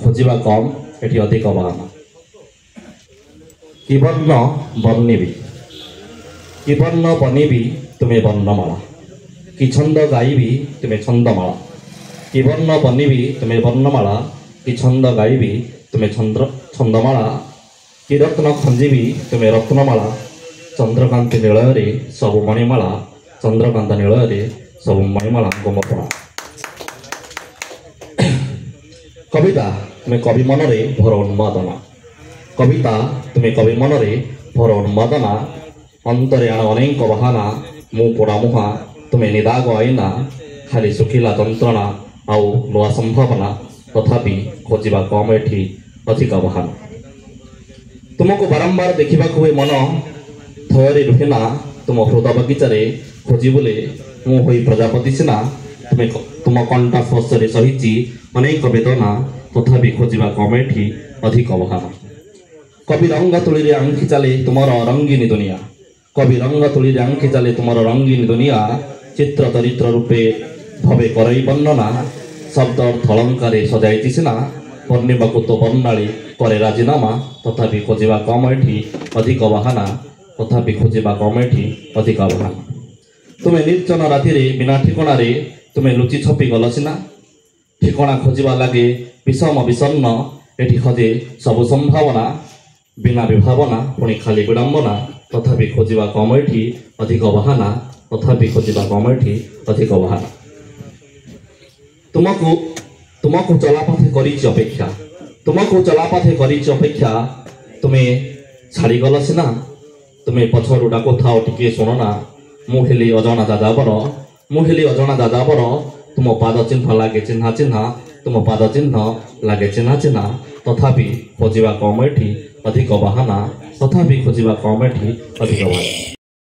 खोजा कम एटी अधिक बाहाना कि वर्ण बनिबी कि वर्ण बनिबी तुम्हें वर्णमाला कि छंद गाइबी तुम्हें छंदमाला कि वर्ण बनिबी तुम्हें वर्णमाला कि छंद गाइबी तुम्हें छंदमाला कि रत्न खंजीबी तुम्हें रत्नमाला चंद्रकांति नीलय सबु मणिमाला चंद्रकांत नीलय सबु मणिमाला गोमपणा कविता तुम्हें कवि मनरे भर उन्मादना कविता तुम्हें कवि मनरे भर उन्मादना अंतरे आण अनेक बहाना मु पोड़ा मुहा तुम्हें निदाग आईना खाली सुखिला जंत्रणा आउ नुआ संभावना तथापि खोजा कम एठी अधिक बहाना तुमको बारंबार देखा हुए मन थयरे रुहेना तुम हृदय बगीचारे खोजी बोले मु होई प्रजापति सिना तुम्हें तुम कंठा स्पर्श सही अनेक वेदना तथापि खोजा कम एठी अधिक बहाना कवि रंग तुली आंखि चले तुमर रंगीनी दुनिया कवि रंग तुली आंखि चले तुमर रंगीनी दुनिया चित्र चरित्र रूपे भवे करई वर्णना शब्द अर्थ अलंकार सजाई सीना वर्णिबा तो वर्णाली करे राजीनामा तथापि खोजा कम एठी अधिक बहाना तथापि खोजा कम एठी अधिक बहाना तुम्हें निर्जन राति बिना ठिकणार तुम्हें लुचि छपी गल सीना ठिकଣା खोजा लगे विषम विषन्न एटी खोजे सबु संभावना बिना विभावना पुणी खाली विडंबना तथापि खोजा कम एठी अधिक बहाना तथापि खोजा कम एठी अधिक बहाना तुमको चलापथे करिछि अपेक्षा तुमको चलापथे करिछि अपेक्षा तुम्हें छाड़ी गल सीना तुम्हें पछरु डाको थाओ टिके शुणना मुहेली अजणा दादाबर मुहेली अजणा दादाबर तुम पाद चिन्ह लगे चिन्हा चिन्हा तुम पाद चिन्ह लगे चिन्हा चिन्हा तथापि खोजा कम एठी अधिक बहाना तथापि खोजा कम एठी अधिक बहाना।